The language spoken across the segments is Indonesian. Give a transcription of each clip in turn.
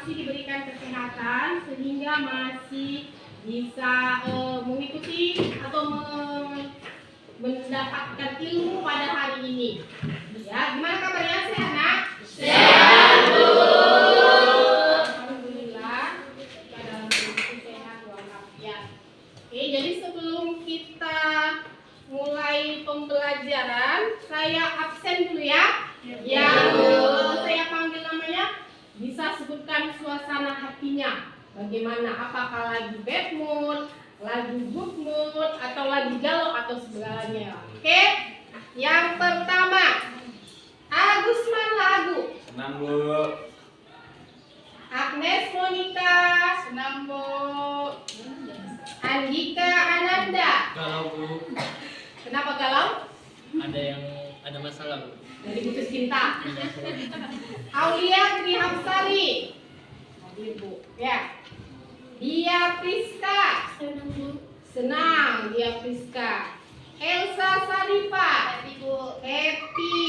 masih diberikan kesehatan sehingga masih bisa mengikuti atau mendapatkan ilmu pada hari ini. Ya, gimana kabarnya? Sehat, Nak? Sehat, Bu. Alhamdulillah, kita dalam kondisi sehat walafiat. Oke, jadi sebelum kita mulai pembelajaran, saya absen dulu ya. Ya, Bu. Saya panggil namanya, bisa sebutkan suasana hatinya. Bagaimana? Apakah lagi bad mood, lagi good mood, atau lagi galau, atau segalanya? Oke? Yang pertama, Agusman Lagu. Senang, Bu. Agnes Monica. Senang, Bu. Andika Ananda. Kalau Bu, Kenapa galau? ada masalah Bu. Dari putus cinta. Aulia Trihamsari. Ibu, ya. Dia Priska. Senang, dia Priska. Elsa Sarifa. Happy, Bu. Happy.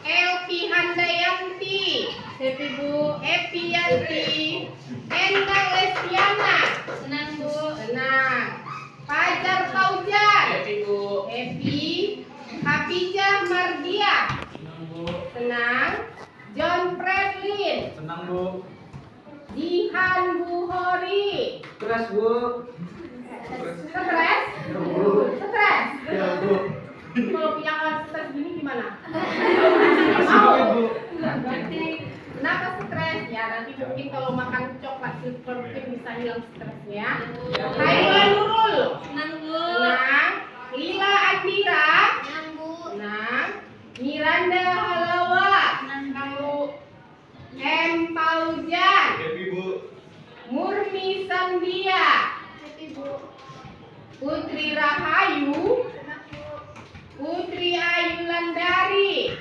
Elvi Handayanti. Happy, Bu. Happy Yanti. Endang Lestiana. Senang, Bu. Senang. Fajar Faujan. Happy Bu. Happy. Hafijah Mardia. Senang Bu. Senang. John Franklin. Senang Bu. Jihan Buhori. Keras Bu. Stres? Stres? Ya Bu. Kalau punya orang stres gini gimana? Mau Bu. Berarti kenapa stres? Ya nanti mungkin kalau makan coklat super mungkin bisa hilang stresnya. Hairul Nurul. Senang, Bu. Senang. Lila Andira. Senang, Bu. Senang. Miranda Halawa. Senang, Bu. M. Paujan. Happy, Bu. Murni Sandia. Happy, Bu. Putri Rahayu. Senang, Bu. Putri Ayu Landari.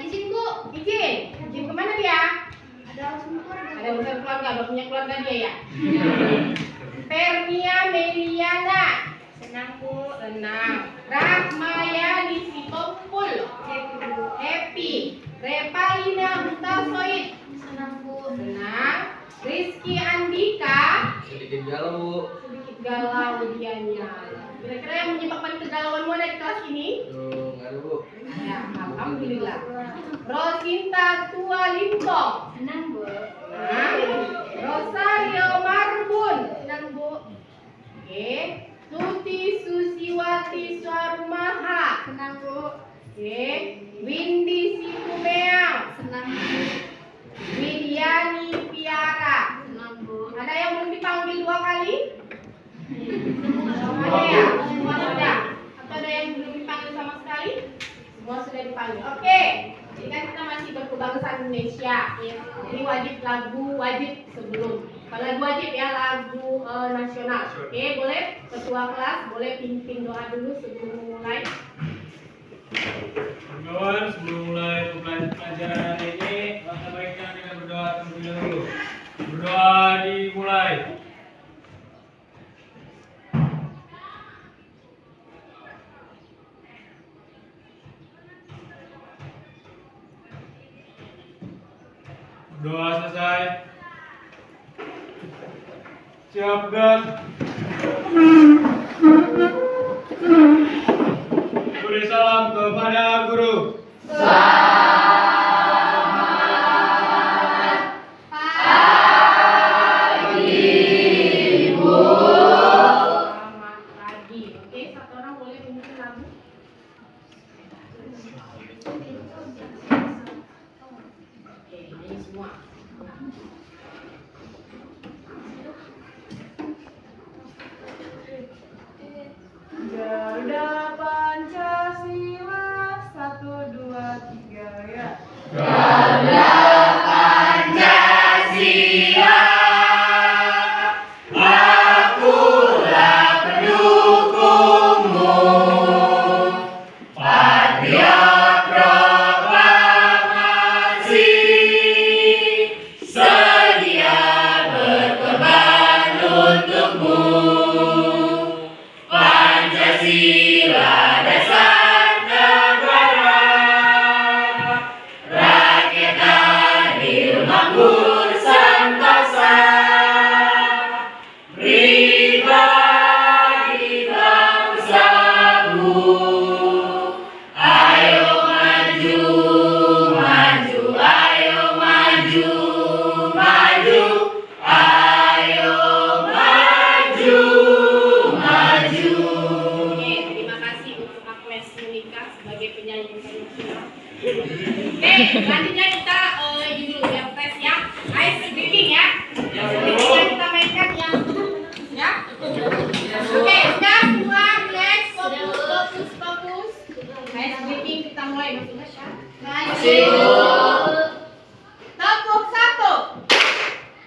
Izin, Bu. Izin. Izin kemana dia? Ada urusan keluarga. Ada urusan keluarga, udah punya keluarga dia ya? Pernia Meliana. Senang, Bu. Senang. Rahmayani Sitompul. Happy, Bu. Happy. Repalina Hutasoid. Senang, Bu. Senang. Rizky Andika. Sedikit galau Bu. Sedikit galau dianya. Kira-kira yang menyebabkan kegalauanmu ada di kelas ini? Tuh, nggak ada Bu. Ya, alhamdulillah. Rosinta Tua Limpong. Senang, Bu. Nah, Rosario Marbun. Senang, Bu. Oke. Tuti Susiwati Swarumaha. Senang, Bu. Oke. Windy Sikumeang. Senang, Bu. Widiani Piara. Senang, Bu. Ada yang belum dipanggil 2 kali? Ada ya? Semua sudah? Atau ada yang belum dipanggil sama sekali? Semua sudah dipanggil. Oke. Jadi kan kita masih berkebangsaan Indonesia. Jadi wajib lagu wajib sebelum. Kalau lagu wajib ya lagu nasional. Oke, boleh ketua kelas boleh pimpin doa dulu sebelum mulai. Kawan, sebelum mulai pelajaran hari ini, langkah baiknya kita berdoa terlebih dahulu. Berdoa dimulai. Doa selesai. Siap, gerak. Beri salam kepada guru. Selamat pagi. Oke, satu orang boleh pimpin lagu. Oke, ini semua. Garda Pancasila 1, 2, 3 ya. Oke, selanjutnya kita ini dulu ya, tes ya. Ice breaking ya. Selanjutnya kita mainkan yang ya. Oke, sudah semua relax, fokus. Ice breaking kita mulai maksudnya ya. Tepuk 1,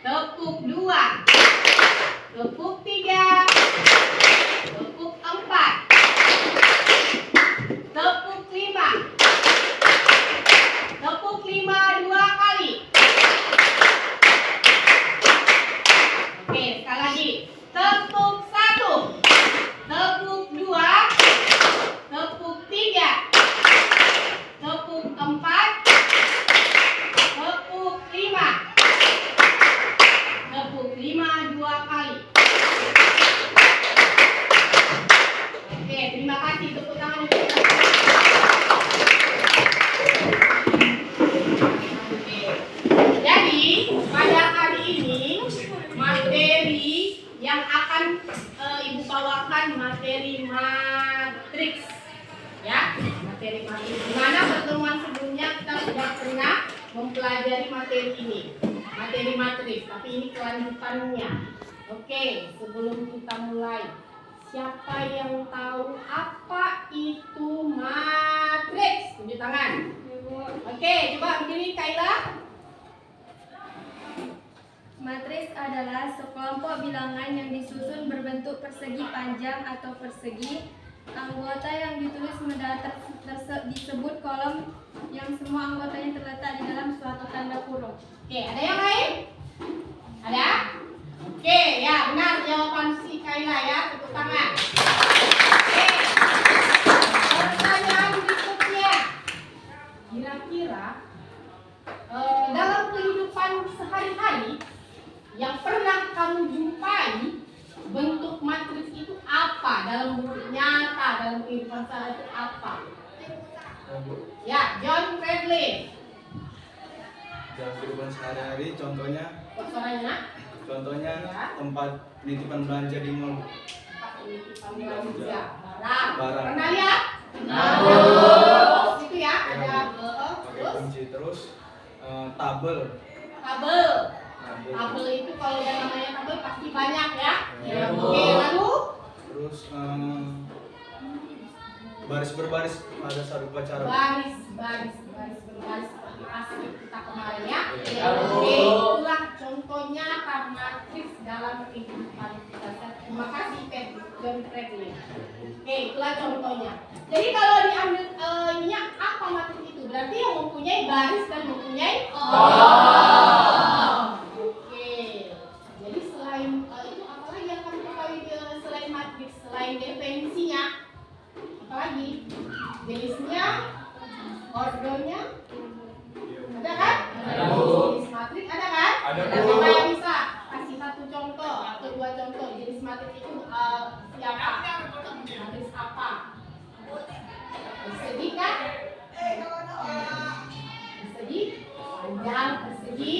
tepuk 2, tepuk 3, tepuk 4, tepuk 5. Tepuk 5 2 kali. Oke, sekali lagi. Tepuk 1, tepuk 2, tepuk 3, tepuk 4, tepuk 5. Tepuk 5 2 kali. Oke, terima kasih. Tepuk tangan untuk kita. Jadi pada hari ini materi yang akan ibu bawakan materi matriks, ya, materi matriks. Dimana pertemuan sebelumnya kita sudah pernah mempelajari materi ini, materi matriks. Tapi ini kelanjutannya. Oke, sebelum kita mulai, siapa yang tahu apa itu matriks? Tunjuk tangan. Oke, coba berdiri Kaila. Matriks adalah sekelompok bilangan yang disusun berbentuk persegi panjang atau persegi. Anggota yang ditulis disebut kolom yang semua anggotanya terletak di dalam suatu tanda kurung. Oke, ada yang lain? Ada? Oke, ya benar jawaban si Kaila ya, tepuk tangan. Oke, pertanyaan berikutnya. Kira-kira dalam kehidupan sehari-hari yang pernah kamu jumpai, bentuk matriks itu apa? Dalam bentuk nyata, dalam kehidupan sehari itu apa? Ya, John Bradley. Dalam kehidupan sehari-hari contohnya Suaranya? Ya. tempat penitipan belanja di mall. Tempat penitipan belanja barang. Pernah lihat? Itu ya, ada Pakai kunci terus tabel. Tabel itu kalau udah namanya tabel pasti banyak ya. Ya. Oke, lalu Terus baris berbaris pada saat upacara. baris seperti asli kita kemarin ya. Oke, itulah contohnya matriks dalam kehidupan kita. Terima kasih John Bradley. Oke, itulah contohnya. Jadi kalau diambil ininya apa matriks itu? Berarti yang mempunyai baris dan mempunyai Oke. Jadi selain itu apalagi yang kamu ketahui selain matriks, selain definisinya? Apalagi? Jenisnya, ordernya, ada kan? Jenis matriks ada kan? Ada. Siapa yang bisa kasih satu contoh atau dua contoh jenis matriks itu siapa? Matriks apa? Persegi kan? Persegi, panjang, persegi,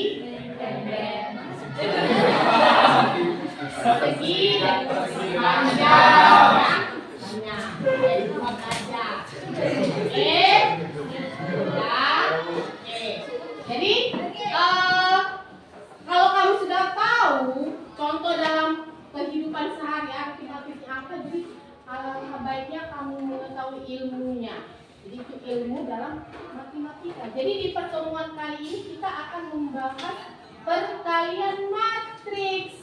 pendek. Persegi dan persegi panjang. Banyak. Jadi cuma aja. Oke. Ya. Oke. Jadi kalau kamu sudah tahu contoh dalam kehidupan sehari-hari matriks apa, jadi alangkah baiknya kamu mengetahui ilmunya. Jadi itu ilmu dalam matematika. Jadi di pertemuan kali ini kita akan membahas perkalian matriks.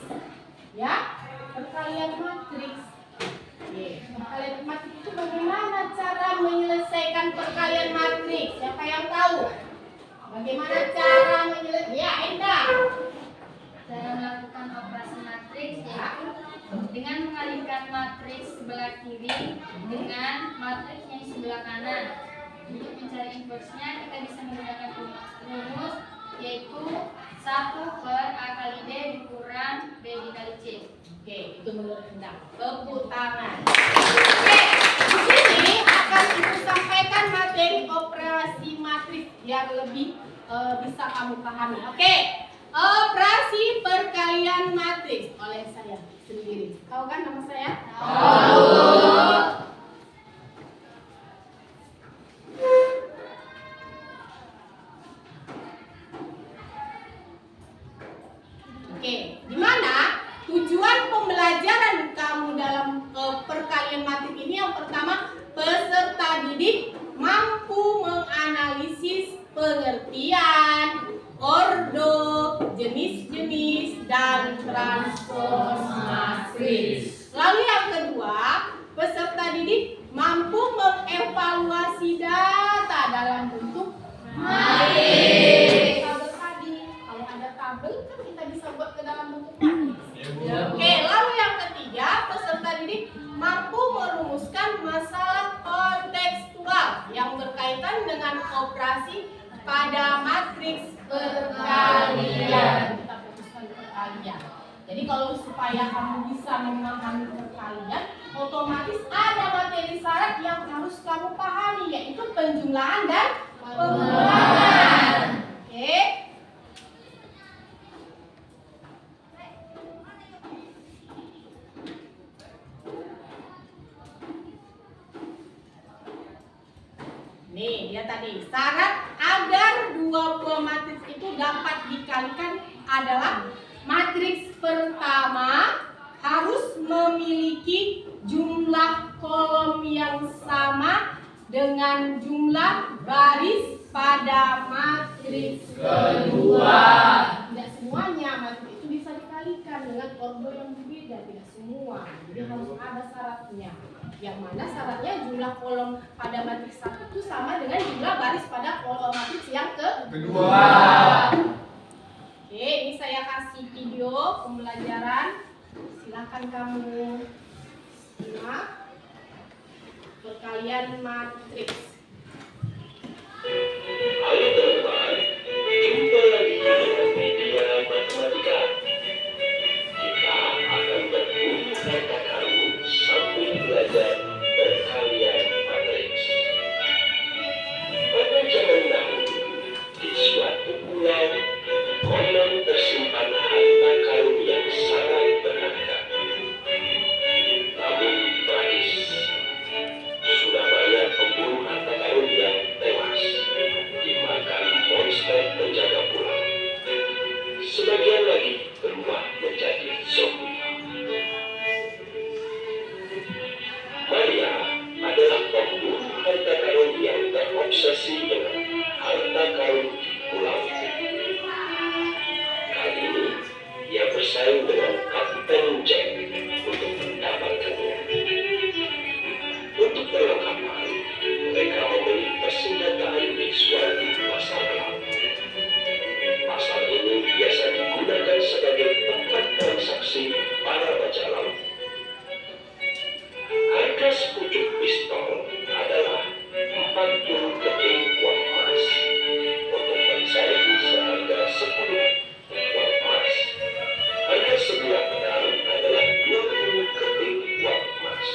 Ya, perkalian matriks. Oke, perkalian matriks itu bagaimana cara menyelesaikan perkalian matriks? Siapa yang tahu? Bagaimana cara menyelesaikan? Ya, Enda. Cara melakukan operasi matriks yaitu dengan mengalihkan matriks sebelah kiri dengan matriks yang sebelah kanan. Untuk mencari inversnya kita bisa menggunakan rumus yaitu 1 per A kali D dikurang B dikali C. Oke, itu menurut Enda. Tepuk tangan. Oke, di sini akan ibu sampaikan materi operasi matriks yang lebih bisa kamu pahami. Oke, operasi perkalian matriks oleh saya sendiri. Tahu kan nama saya? Tahu. Oke, di mana tujuan pembelajaran kamu dalam perkalian matrik ini yang pertama, peserta didik mampu menganalisis pengertian, ordo, jenis-jenis, dan transformasi. Lalu yang kedua, peserta didik mampu mengevaluasi data dalam bentuk matrik. Tabel tadi, kalau ada tabel kan kita bisa buat ke dalam bentuk matrik. Oke, lalu yang ketiga, peserta didik mampu merumuskan masalah kontekstual yang berkaitan dengan operasi pada matriks perkalian. Kita fokuskan perkalian. Jadi kalau supaya kamu bisa memahami perkalian, otomatis ada materi syarat yang harus kamu pahami, yaitu penjumlahan dan pengurangan. Oke. Nih, dia tadi syarat agar dua buah matriks itu dapat dikalikan adalah matriks pertama harus memiliki jumlah kolom yang sama dengan jumlah baris pada matriks kedua. Tidak semuanya matriks itu bisa dikalikan dengan ordo yang berbeda, tidak semua. Jadi harus ada syaratnya. Yang mana syaratnya jumlah kolom pada matriks satu itu sama dengan jumlah baris pada kolom matriks yang kedua. Oke, ini saya kasih video pembelajaran. Silakan kamu simak perkalian matriks. Halo teman-teman, jumpa lagi dengan media matematika. Kita akan berburu kata karung sambil belajar perkalian matriks. Pada zaman dahulu, di suatu pulau, konon tersimpan harta karun yang sangat berharga. Namun tragis, sudah banyak pemburu harta karun yang tewas dimakan monster penjaga pulau. Sebagian lagi berubah menjadi zombie. Maria adalah pemburu harta karun yang terobsesi dengan harta karun di pulau itu. Kali ini, ia bersaing dengan Kapten Jack untuk mendapatkannya. Untuk perlengkapan, mereka membeli persenjataan biksual di pasar gelap. Pasar ini biasa digunakan sebagai tempat transaksi para bajak laut. Harga sepucuk pistol adalah 40 keping uang emas. Untuk perisai seharga 10 uang emas. Harga sebuah pedang adalah 20 keping uang emas.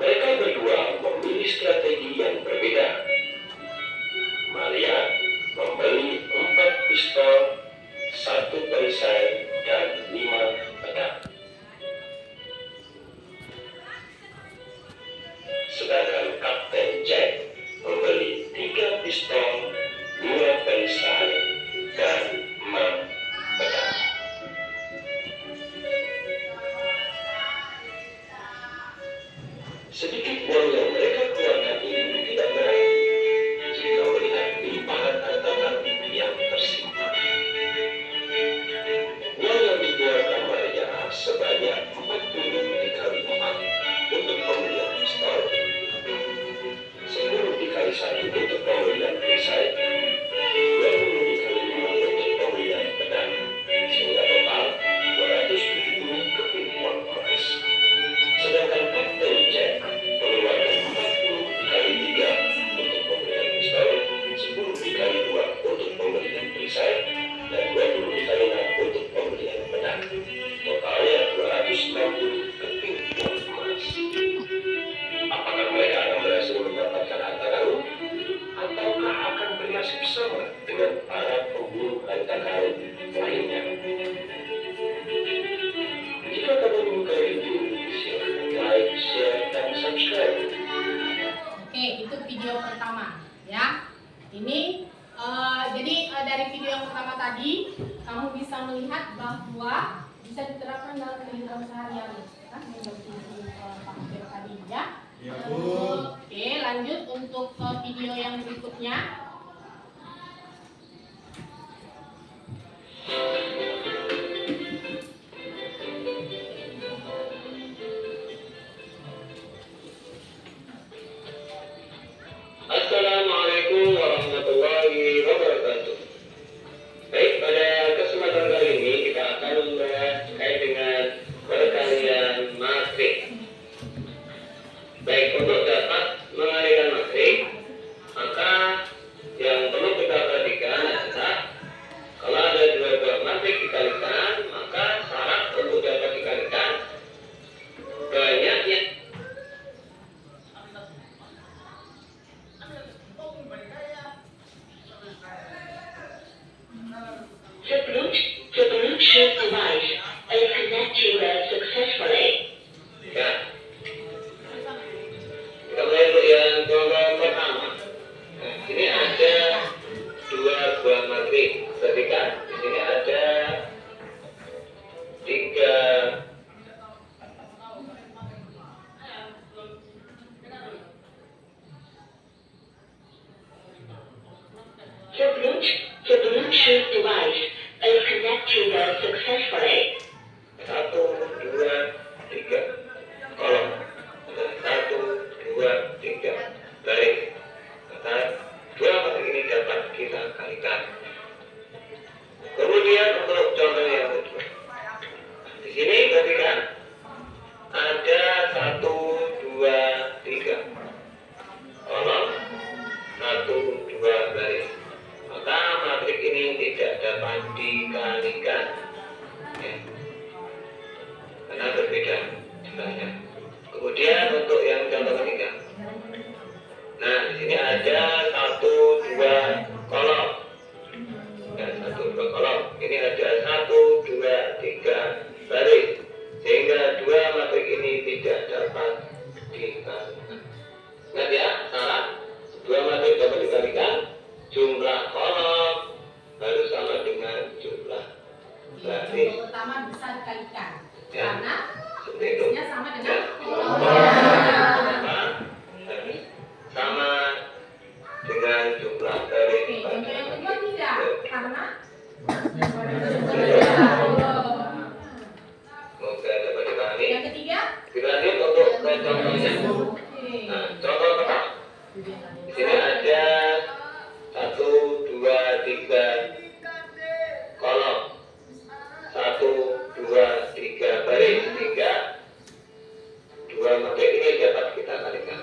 Mereka berdua memilih strategi yang berbeda. Maria membeli 4 pistol, 1 perisai, dan 5 pedang. Sedangkan Kapten Jack membeli 3 pistol, 2 perisai, dan 6 pedang. Sedikit uang yang mereka keluarkan ini tidak berat jika melihat limpahan harta karun yang tersimpan. Uang yang dikeluarkan Maria sebanyak 40 dikali 4 untuk pembelian pistol, 10 dikali 1 untuk pembelian perisai, 20 dikali 5 untuk pembelian pedang, sehingga total 270 keping uang emas. Sedangkan Kapten Jack mengeluarkan 40 dikali 3 untuk pembelian pistol, 10 dikali 2 untuk pembelian perisai, dan 20 dikali 6 untuk pembelian pedang. Totalnya 260 keping uang emas. Apakah mereka akan berhasil mendapatkan harta karun? Ataukah akan bernasib sama dengan para pemburu harta karun lainnya? Jika kamu menyukai video ini, silakan like, share, dan subscribe. Oke, itu video pertama ya. Ini Dari video yang pertama tadi, kamu bisa melihat bahwa bisa diterapkan dalam kehidupan sehari-hari. Kan pakai tadi ya. Ya, Bu. Oke, lanjut untuk video yang berikutnya. Assalamualaikum warahmatullahi wabarakatuh. Baik, pada kesempatan kali ini kita akan membahas terkait dengan perkalian matrik. Baik, untuk dapat mengalikan matrik, maka yang perlu kita perhatikan adalah kalau ada dua buah matrik dikalikan, maka syarat untuk dapat dikalikan banyaknya. The Bluetooth device is connected successfully. Ya. Kita mulai untuk yang contoh pertama. Nah, ini ada dua buah matrik. Perhatikan, di sini ada tiga The Bluetooth device is connected successfully. 1, 2, 3 kolom. 1, 2, 3 baris. Maka dua matrik ini dapat kita kalikan. Kemudian untuk contoh yang kedua. Di sini perhatikan ada 1, 2, 3 kolom. 1, 2 baris. Maka matrik ini tidak dapat dikalikan, ya, karena berbeda jumlahnya. Kemudian untuk yang contoh ketiga, nah di sini ada 1, 2 kolom, ya, 1, 2 kolom. Ini ada 1, 2, 3 baris, sehingga dua matrik ini tidak dapat dikalikan. Ingat ya, salah. Dua matrik dapat dikalikan, jumlah kolom harus sama dengan jumlah baris. Yang pertama bisa dikalikan Ya, karena seperti itu. barisnya sama dengan kolom. Harus sama dengan jumlah baris. Oke, contoh yang kedua tidak, karena Semoga dapat dipahami. yang ketiga. Kita lihat untuk contohnya. Oke. Nah, contoh pertama. Di sini ada 1, 2, 3 kolom. 1, 2, 3 baris, sehingga dua matrik ini dapat kita kalikan.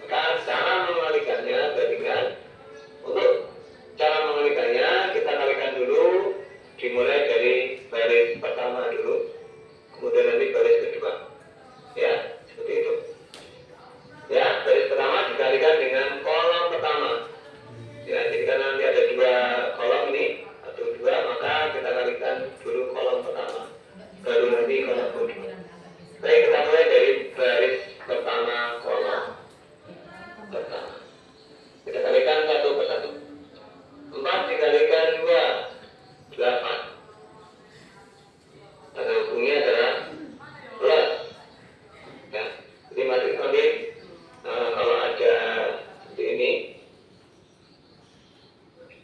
Maka cara mengalikannya bandingkan. Untuk cara mengalikannya kita kalikan dulu, dimulai dari baris pertama dulu, kemudian nanti baris kedua. Ya, seperti itu. Ya, baris pertama dikalikan dengan kolom pertama. Ya, jadi karena nanti ada dua kolom ini, 1, 2, maka kita kalikan dulu kolom pertama, baru nanti kolom kedua. Baik, kita mulai dari baris pertama kolom pertama. Kita kalikan satu persatu. 4 dikalikan 2, 8. Tanda hubungnya adalah plus. Ya, jadi matrik kami kalau ada seperti ini,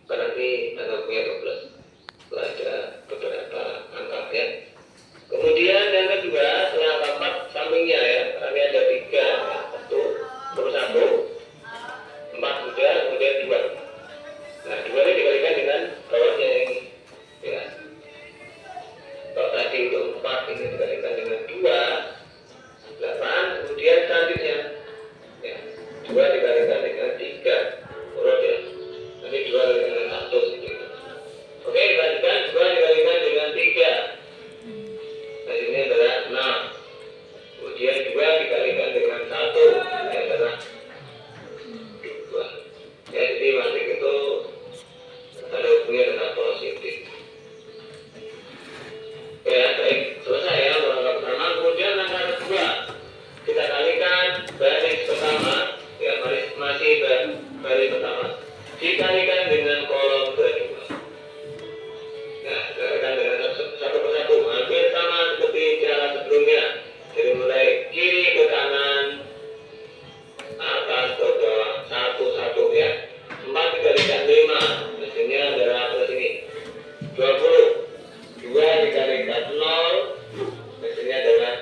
berarti tanda hubungnya itu plus. Kalau ada beberapa angka ya. Kemudian yang kedua, setelah angka 4 sampingnya ya, kami ada 3, 1, terus 1, 4 sudah, kemudian 2. Nah, 2 ini dikalikan dengan bawahnya ini. Ya. Kalau tadi itu 4 ini dikalikan dengan 2, 8, kemudian selanjutnya ya, 2 dikalikan dengan 3, urut ya. Nanti 2 dikalikan dengan 1 seperti itu. Oke, dilanjutkan 2 dikalikan dengan 3. Nah, ini adalah 6. Kemudian 2 dikalikan dengan 1, ini adalah 2. Ya, jadi matrik itu ada hubungannya dengan positif. Ya, baik. Selesai ya untuk angka pertama. Kemudian angka kedua kita kalikan baris pertama. Ya, masih baris pertama. dikalikan dengan kolom kedua. Nah, kalikan dengan satu persatu, hampir sama seperti cara sebelumnya. Jadi mulai kiri ke kanan, atas ke bawah, satu-satu ya. 4 dikalikan 5, mestinya adalah plus ini 20. 2 dikalikan 0, mestinya adalah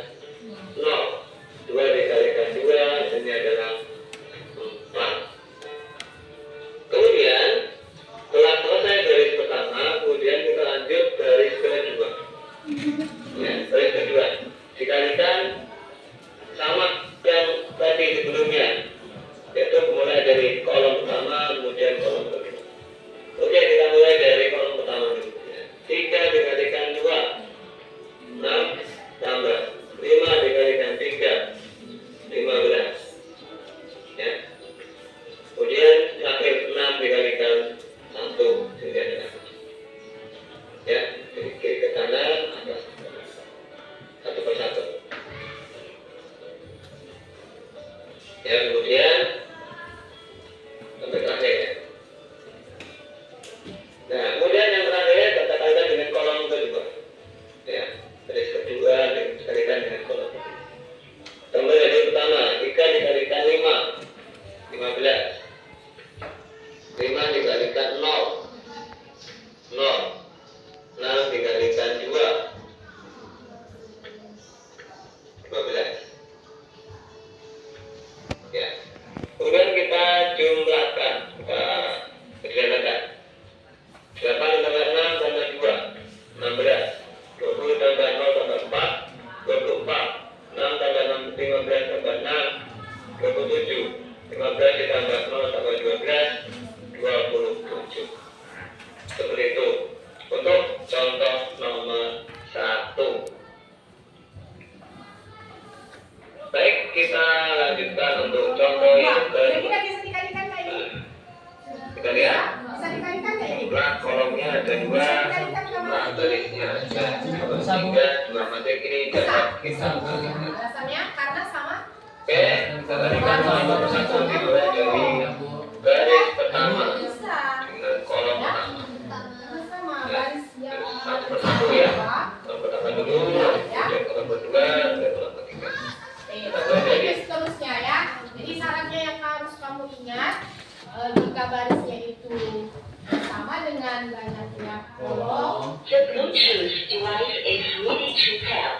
0. 2 dikalikan 2, mestinya adalah 4. Kemudian setelah selesai garis pertama, kemudian kita lanjut garis kedua. Ya, garis kedua dikalikan sama yang tadi sebelumnya, yaitu mulai dari kolom pertama kemudian kolom kedua. Oke, kita mulai dari kolom pertama dulu. 3 dikalikan 2, 6 tambah 5 dikalikan 3, 15. Ya. Kemudian terakhir 6 dikalikan 1, sehingga ada. Ya, dari kiri ke kanan, atas ke bawah. Satu persatu. Ya, kemudian sampai terakhir ya. Nah, kemudian yang terakhir kita kalikan dengan kolom kedua. Ya, garis kedua dikalikan dengan kolom kedua. Tambah dari pertama, 3 dikalikan 5, 15. 5 dikalikan 0, 0. 6 dikalikan 2, 15. Ya. Kemudian kita jumlahkan, kita sederhanakan. 8 tambah 6 tambah 2, 16. 20 tambah 0 tambah 4, 24. 6 tambah 6, 15 tambah 6, 27. 15 ditambah 0 tambah 12, 27. Seperti itu. Untuk contoh nomor 1. Baik, kita lanjutkan untuk contoh yang Kira-kira kedua. bisa dikalikan kayak ini? Kita lihat. Bisa dikalikan kayak ini? Jumlah kolomnya ada 2, jumlah garisnya ada 3, jumlah matik ini dapat kita kalikan. Alasannya karena sama. Oke, kita kalikan satu persatu dimulai dari garis pertama Bisa. dengan kolom pertama. Sama garis yang Satu persatu ya. Kolom pertama dulu, kemudian kolom kedua, dan kolom ketiga. Terus seterusnya ya. Jadi syaratnya yang harus kamu ingat, jika barisnya itu sama dengan banyaknya kolom. The Bluetooth device is ready to pair.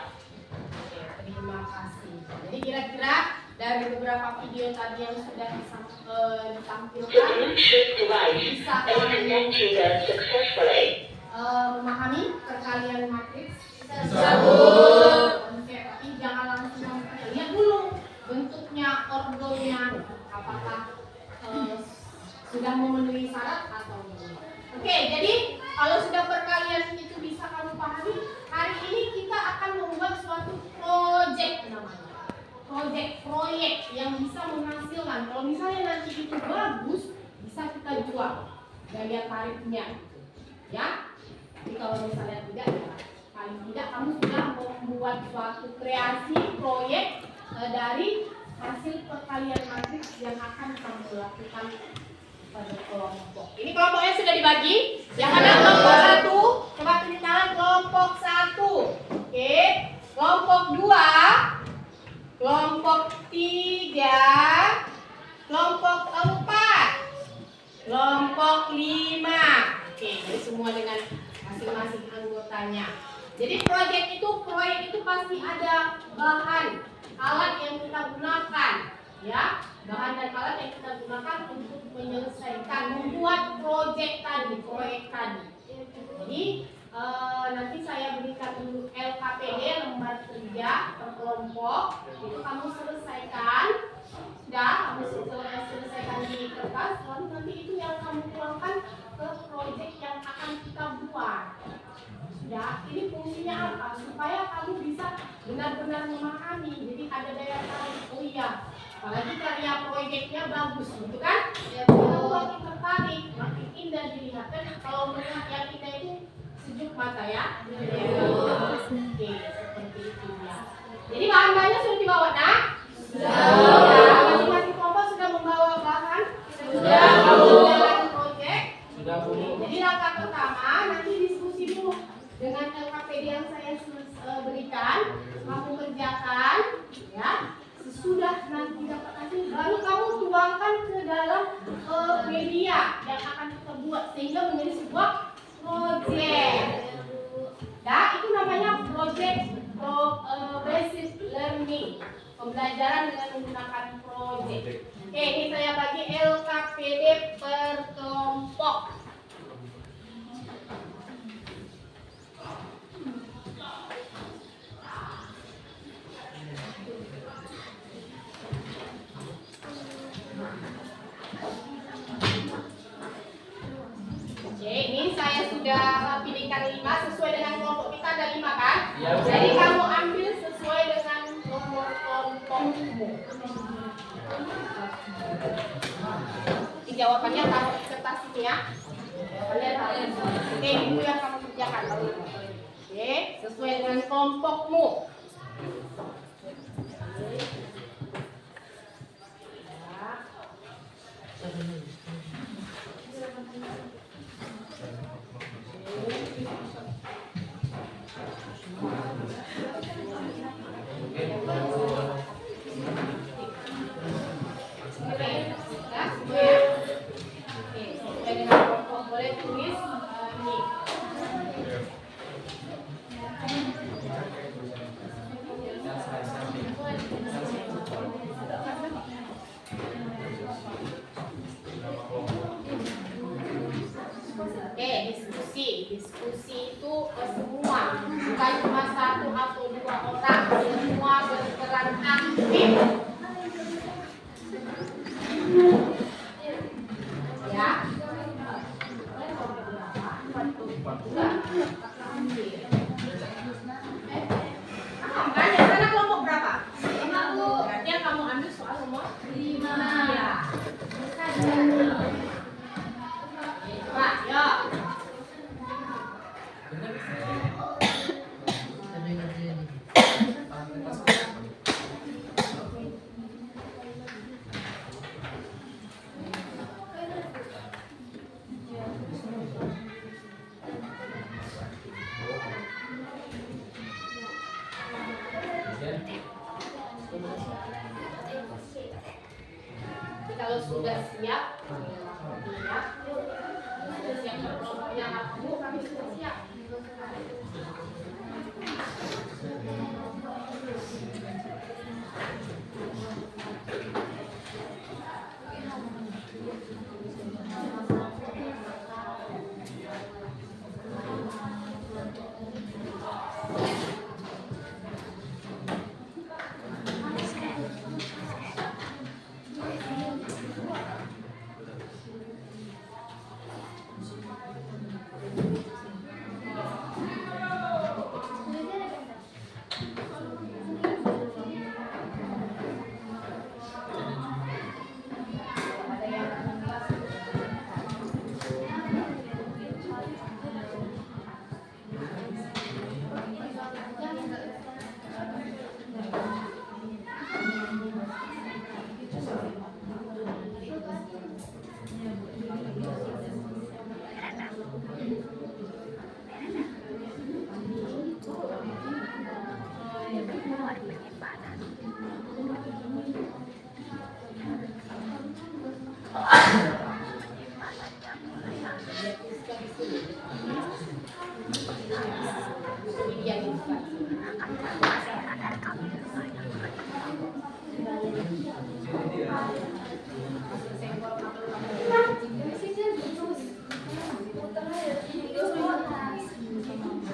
Terima kasih. Jadi kira-kira dari beberapa video tadi yang sudah The ditampilkan, Bluetooth device bisa is kamu connected successfully. memahami perkalian matriks? Bisa, Bu. Oke, tapi jangan langsung lihat dulu bentuknya, ordernya, apakah sudah memenuhi syarat atau belum. Oke, jadi kalau sudah perkalian itu bisa kamu pahami, hari ini kita akan membuat suatu proyek namanya. Proyek yang bisa menghasilkan. Kalau misalnya nanti itu bagus, bisa kita jual daya tariknya. Ya, jadi kalau misalnya tidak, ya, paling tidak kamu sudah membuat suatu kreasi proyek dari hasil perkalian matriks yang akan kamu lakukan pada kelompok. Ini kelompoknya sudah dibagi. Yang mana kelompok 1? Coba tunjuk tangan kelompok 1. Oke. Kelompok 2, kelompok 3, kelompok 4, kelompok 5. Oke, jadi semua dengan masing-masing anggotanya. Jadi proyek itu pasti ada bahan, alat yang kita gunakan, ya, bahan dan alat yang kita gunakan untuk menyelesaikan, membuat proyek tadi. Jadi nanti saya berikan dulu LKPD, lembar kerja per kelompok, itu kamu selesaikan, sudah kamu selesaikan di kertas, lalu nanti itu yang kamu tuangkan ke proyek yang akan kita buat. Ya, ini fungsinya apa? Supaya kamu bisa benar-benar memahami. Jadi ada daya tarik. Oh iya, apalagi karya proyeknya bagus, gitu kan? Ya, kalau makin tertarik, makin indah dilihat. Kan kalau melihat yang indah itu sejuk mata ya. Oke, seperti itu ya. Jadi bahan-bahannya sudah dibawa, nak? Sudah. Masing-masing kelompok sudah membawa bahan. Sudah. Oke, ini saya sudah pilihkan 5 sesuai dengan kelompok kita ada 5 kan? Iya, Bu. Jadi kamu ambil sesuai dengan nomor kelompokmu. Ini jawabannya taruh di kertas ini ya. Jawabannya taruh. Oke, itu yang kamu kerjakan. Oke, sesuai dengan kelompokmu. Diskusi itu semua, bukan cuma 1 atau 2 orang, semua berperan aktif. Ya. Kan ya, sana kelompok berapa? 5, Bu. Berarti yang kamu ambil soal nomor 5. Ya. Coba, yuk. Kalau sudah siap, siap kelompoknya aku, kami sudah siap.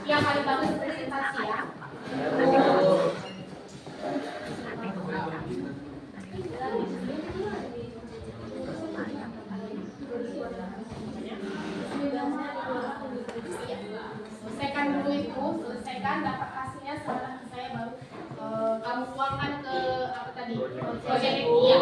Yang paling bagus presentasi ya. Selesaikan dulu itu, selesaikan dapat hasilnya setelah saya baru kamu tuangkan ke apa tadi? Proyek dia.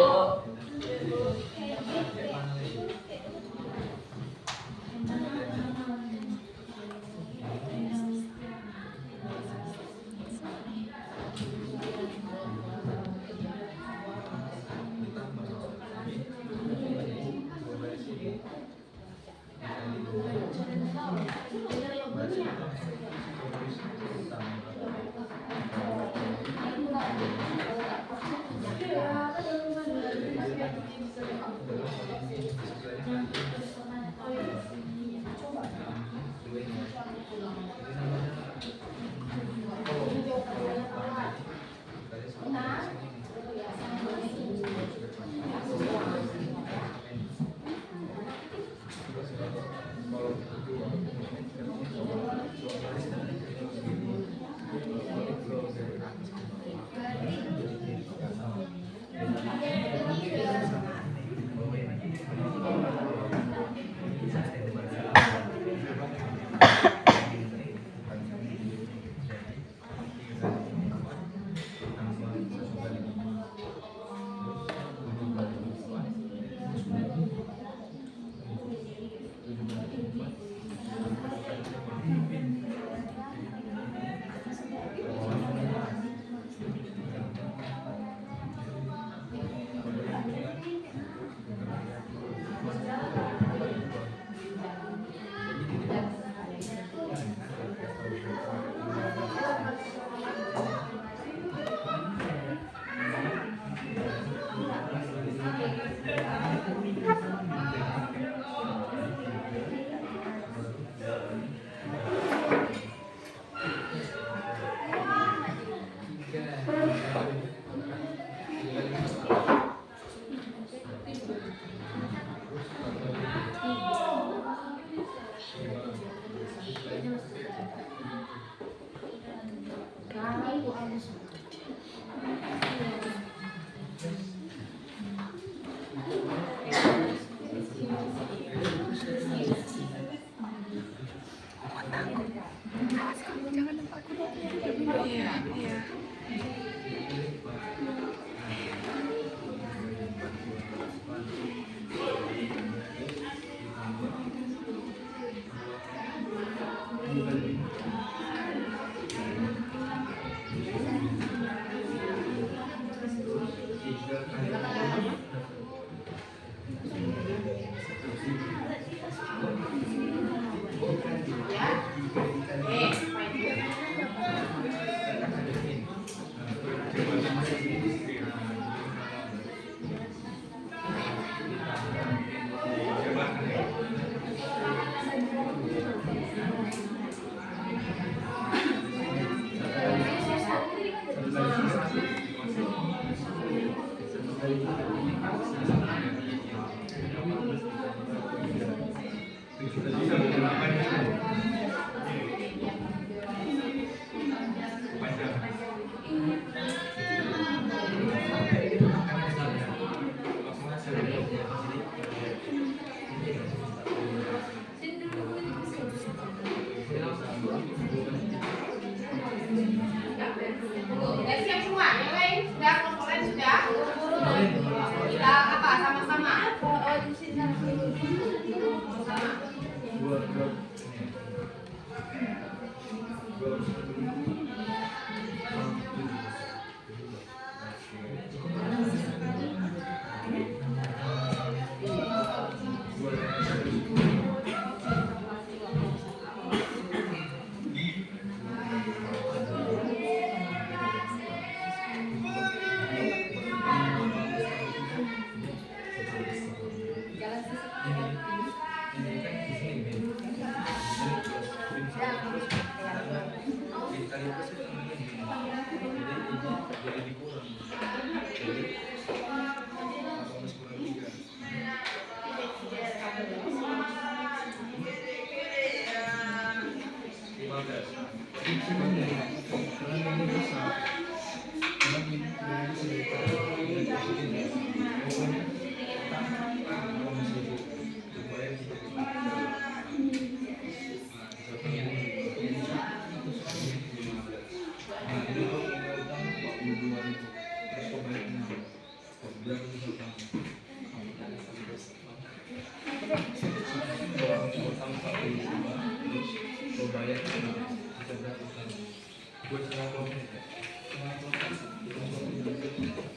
jadi dikurang. Jadi masih kurang 3.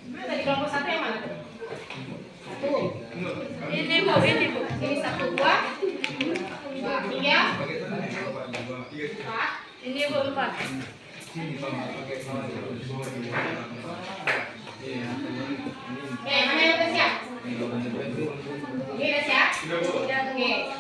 Mana tadi kelompok 1 yang mana? 1. Ini Bu. Ini 1, 2, 3, 4. Ini Bu 4. Mana yang udah siap? Ini udah siap? Udah. Oke.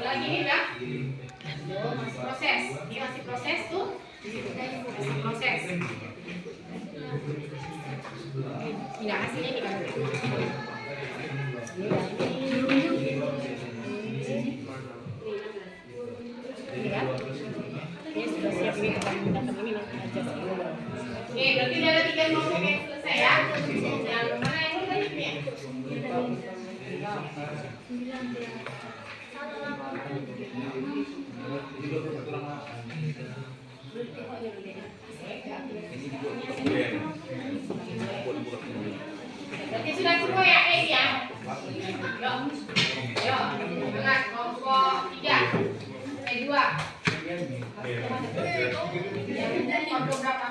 Lagi ini udah masih proses, ini masih proses tuh, masih proses. Tidak hasilnya ini kan? Ini kan? Ini sudah siap ini kita menggunakan ini nanti aja. Oke, berarti udah ada 3 kelompok yang selesai ya. Yang mana yang tadi ini ya? Berarti sudah semua ya, ya. Yuk, semangat kelompok 3, 2. Kelompok berapa?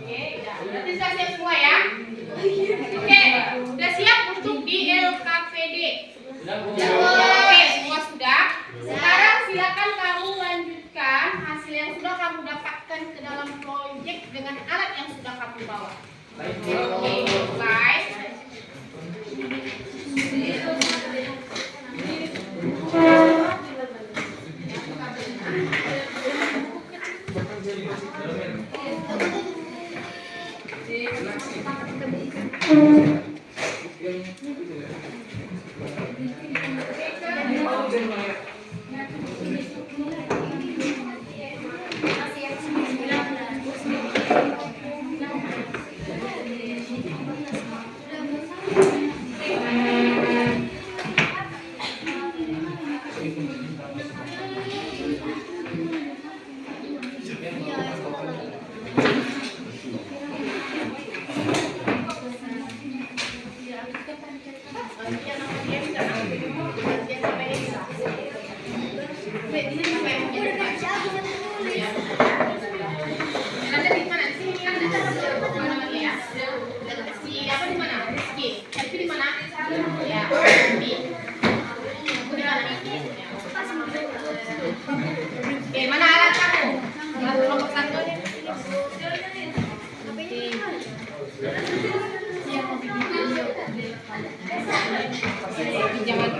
Oke, berarti sudah siap semua ya. Oke, udah siap untuk di LKPD. Oke, semua sudah. Sekarang silakan kamu lanjutkan hasil yang sudah kamu dapatkan ke dalam proyek dengan alat yang sudah kamu bawa. Oke, mulai. Mana alat kamu? Kelompok 1. Jangan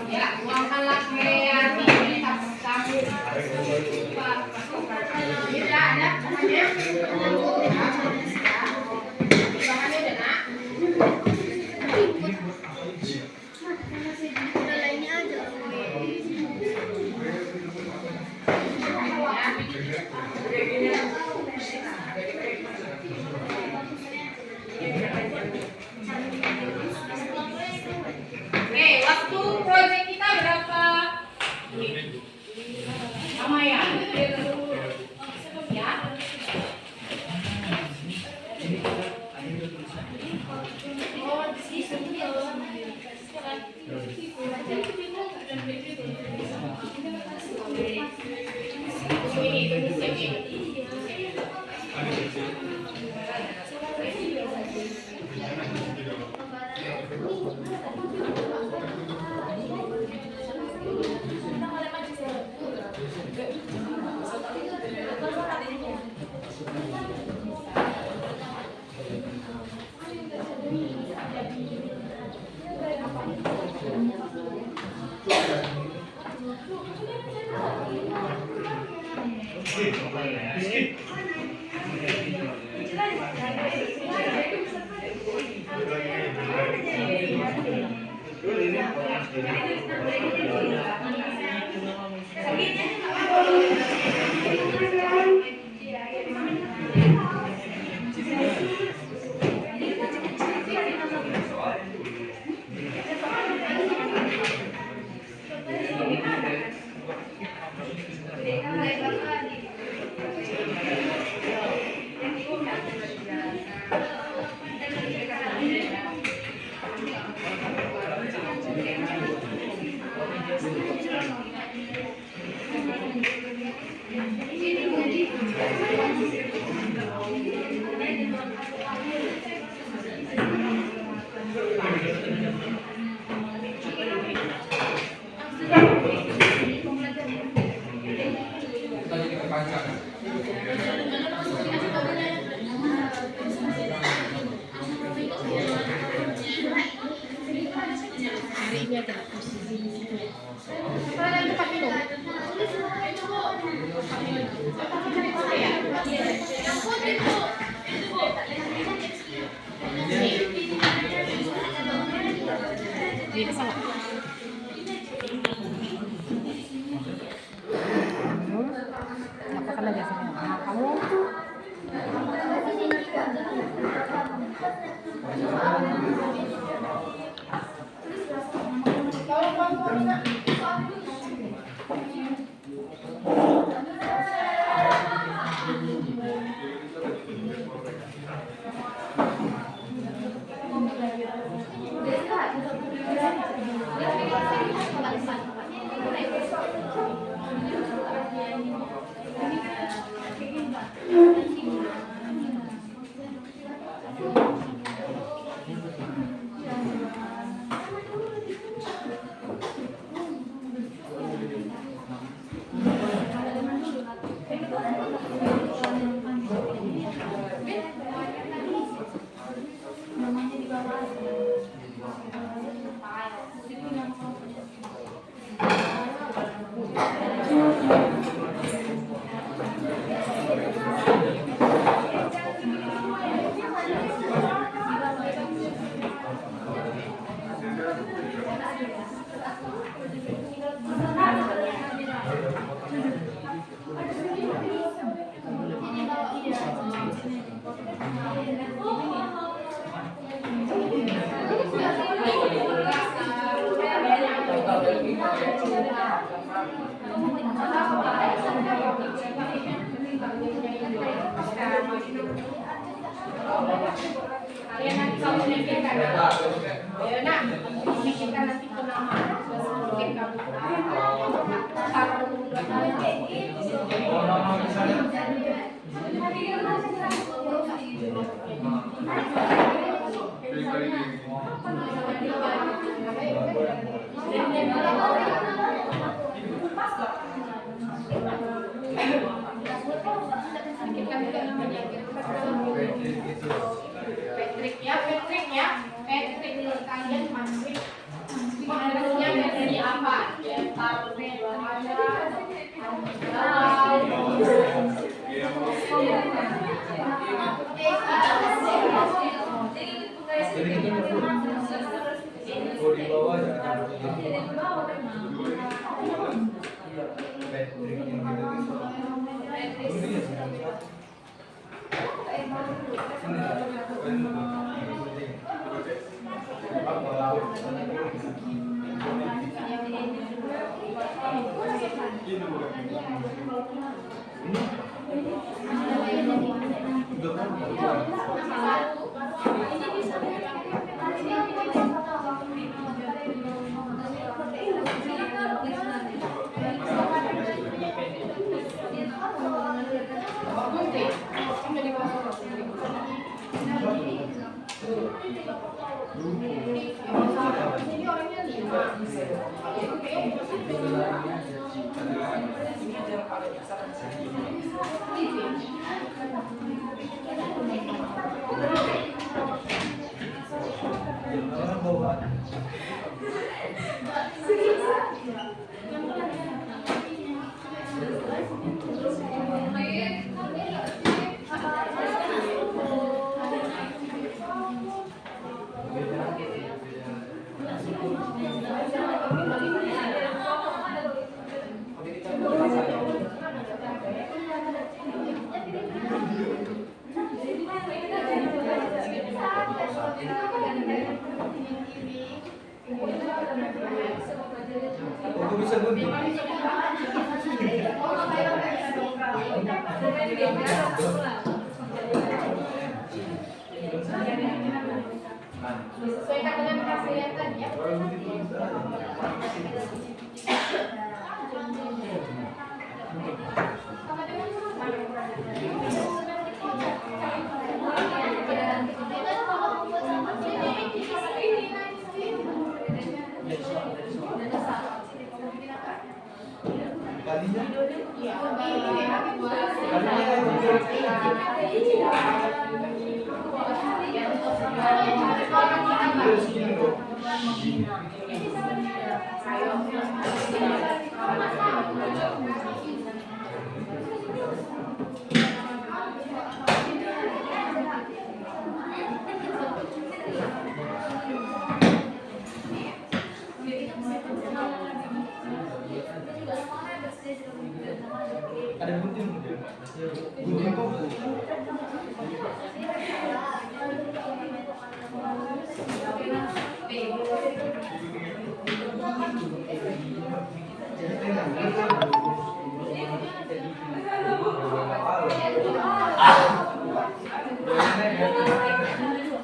ya, uangkanlah kreativitas kamu. Ini udah ada bahannya. Bahannya udah nak. Oke, waktu proyek kita berapa? Sama ya? Ya. Ini Kita jadi kepanjangan. Kalian cepat minum. Ini salah. Lakukan aja sini. Nah, kamu kalian nanti kalau memikirkan, ya nak, memikirkan nanti penamaan, mungkin kamu Patrick ya, Patrick kalian masih maksudnya dari apa? Ya, taruh di bawah ya. Patrick yang Ini Aku bisa gunting. Sesuaikan dengan keahlian tadi ya. Kalinya ada gunting dia. Gunting kuku.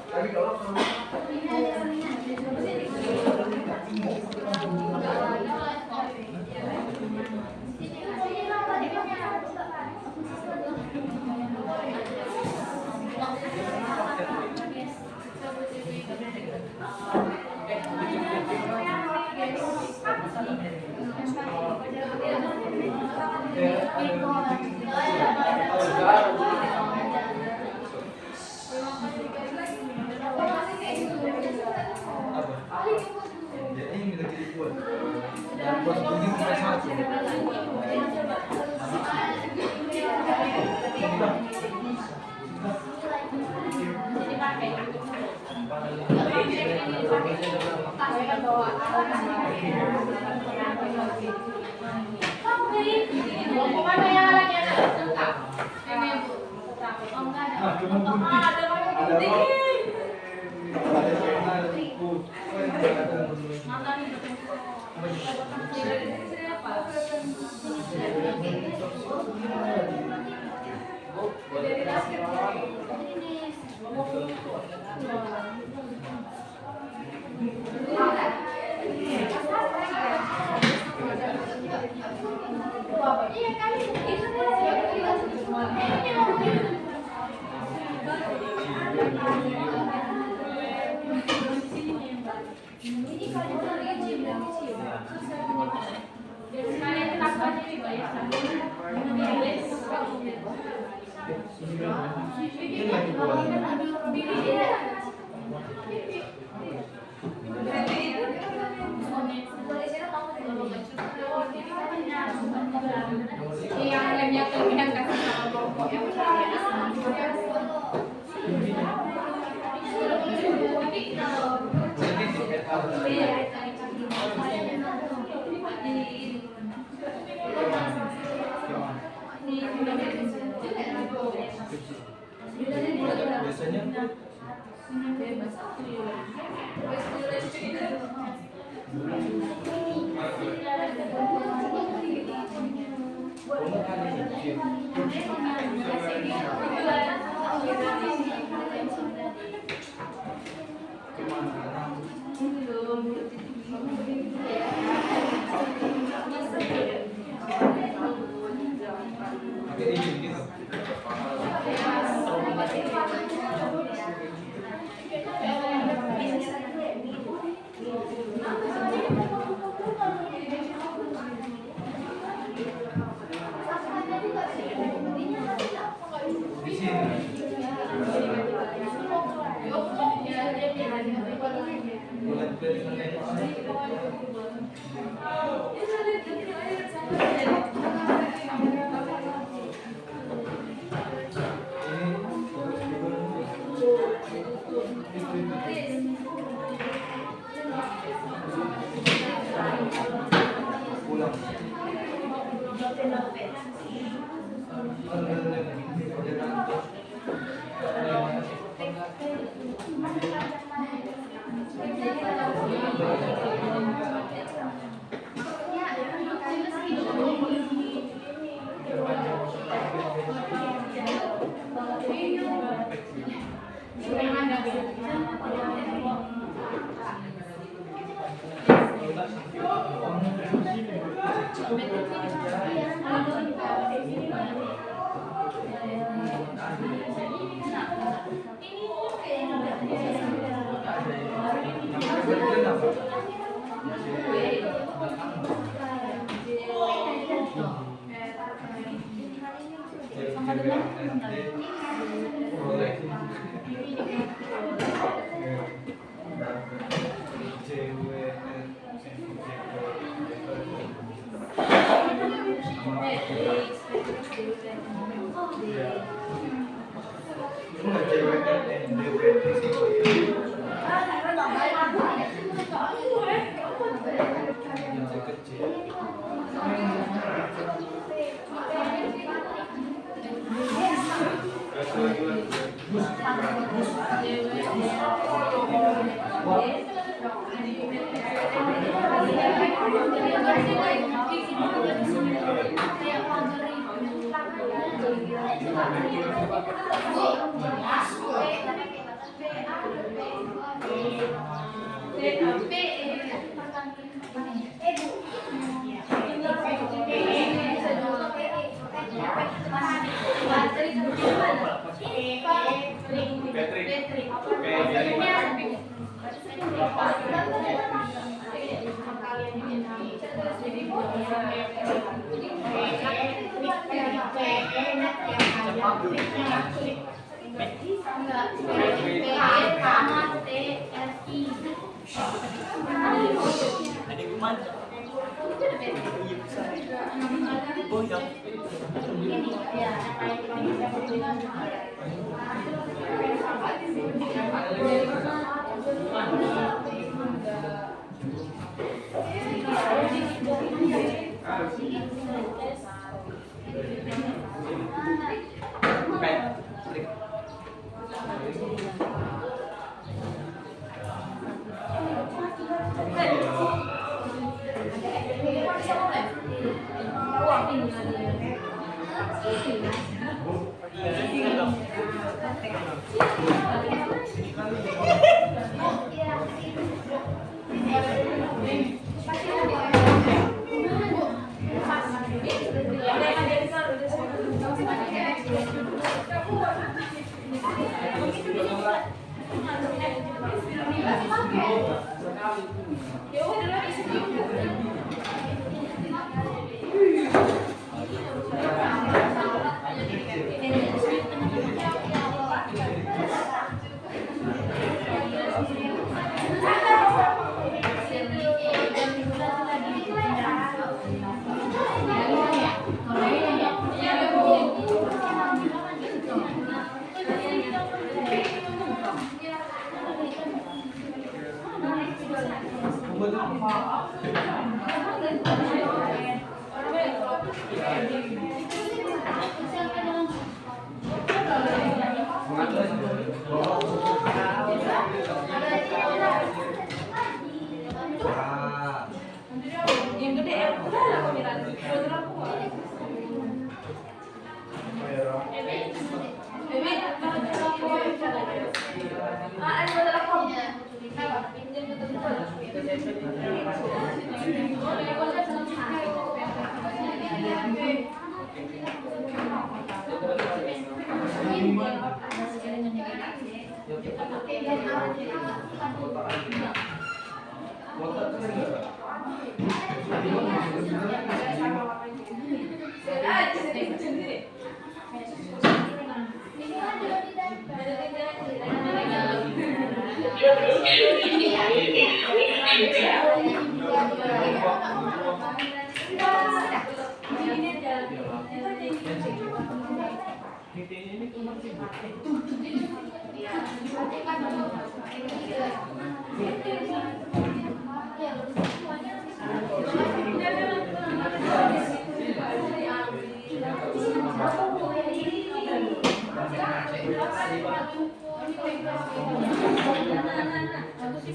Tapi kalau jadi ini lagi dibuat. Dan buat gunting cuma satu. Mau mana yang lagi ada? Lengkap. Nah, cuma gunting. Ada buku. Ini lagi buat. Yang lemnya kelebihan kasih sama kelompok yang Biasanya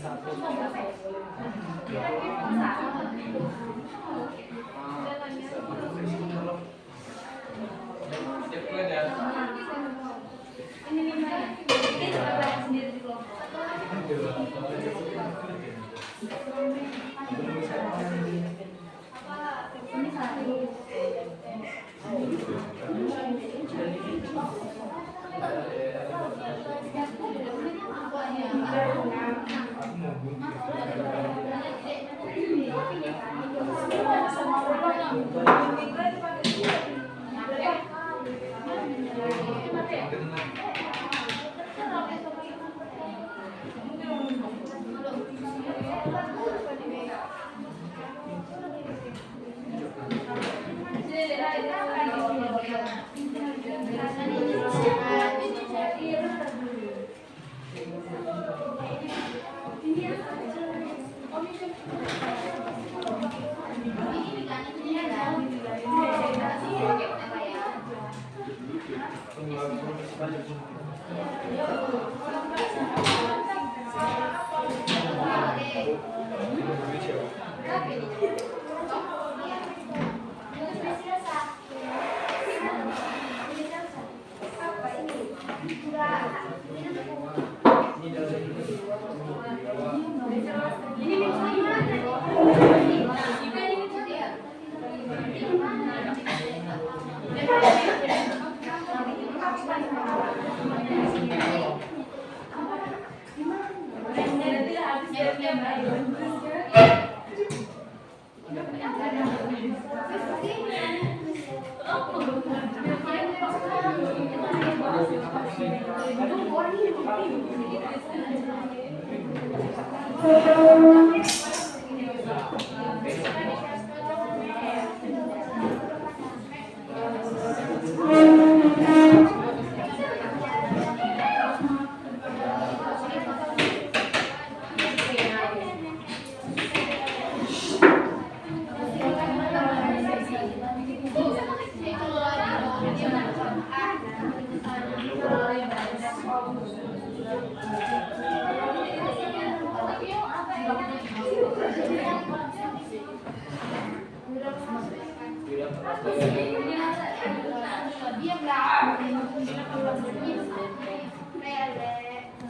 Siap pelajar. Ini 5 ya. Ini coba belajar sendiri di kelompok. Ini 1.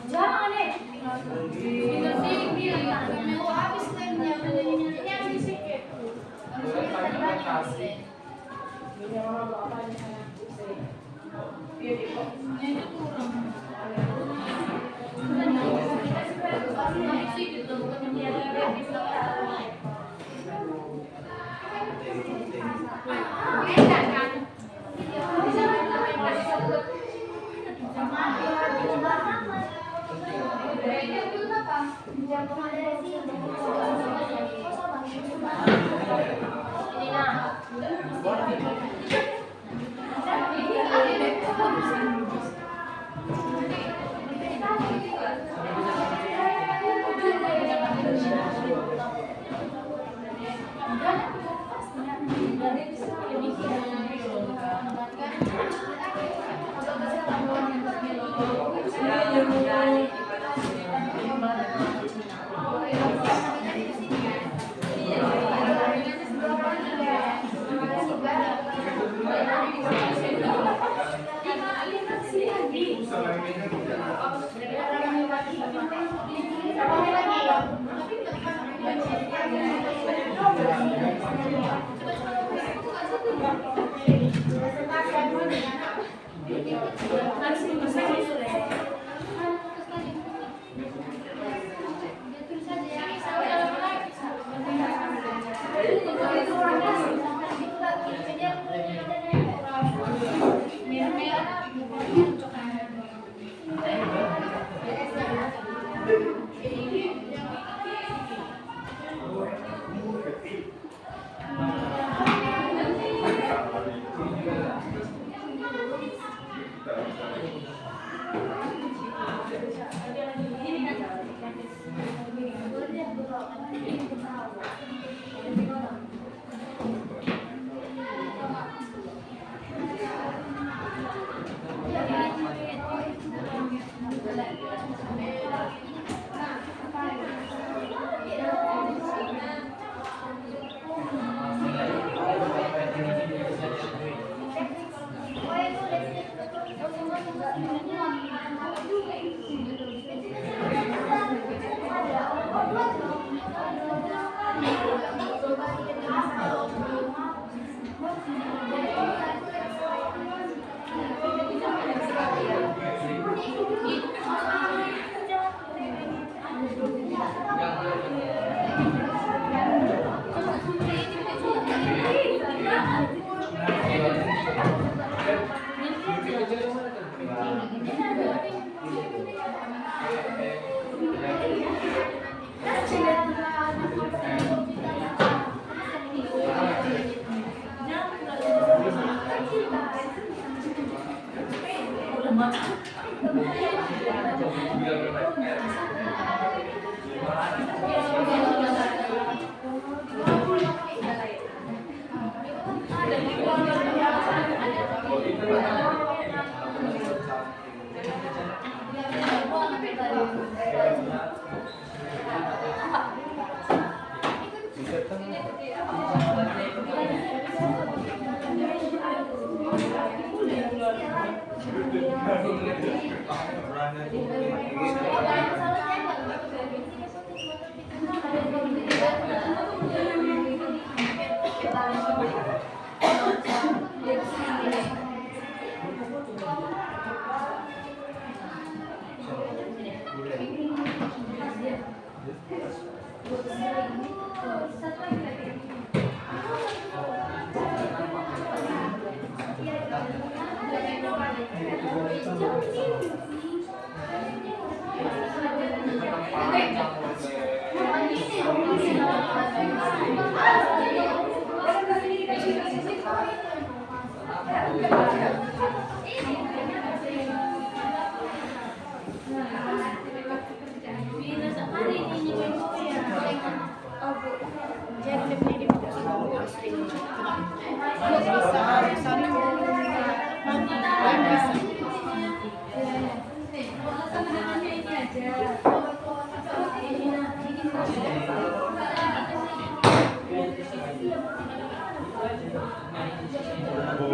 Jangan deh. Mau habis lemnya. Ini habis sedikit.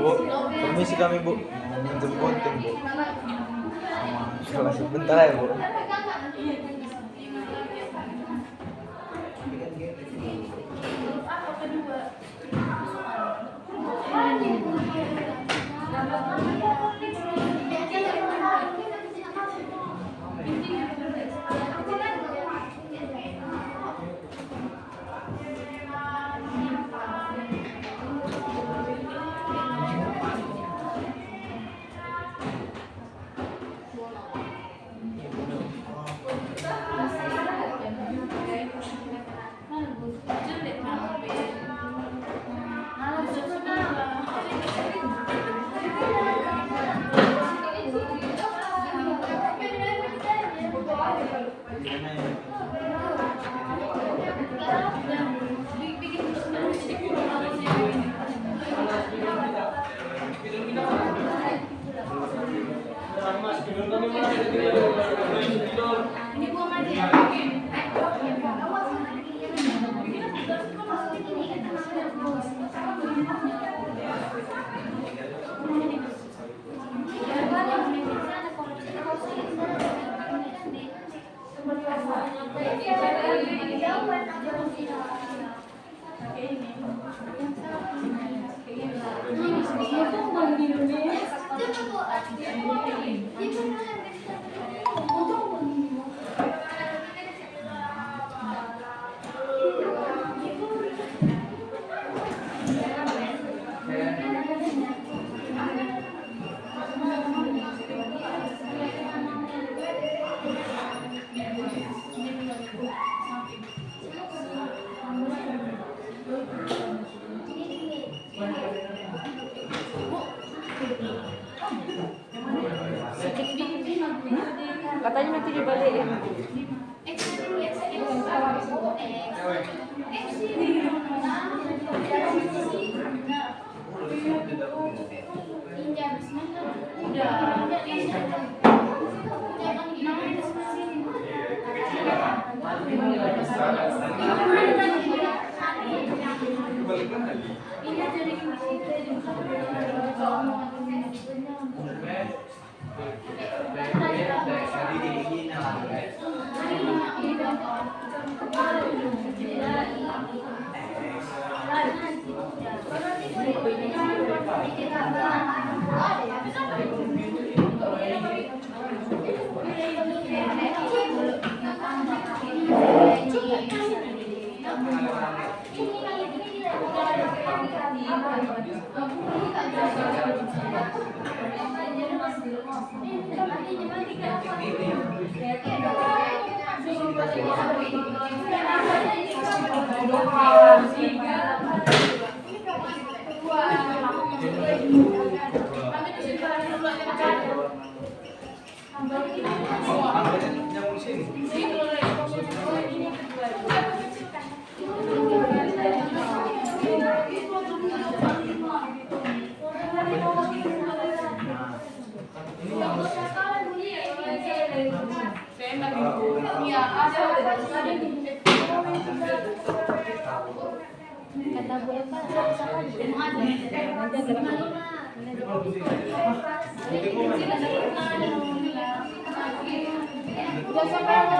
Bu, permisi kami Bu, minjem gunting Bu. Sama sebentar ya Bu. Katanya nanti dibalikin. Ambil Kata Bu Eva, sama-sama di rumah aja. Nanti gerak. Udah sampai aja.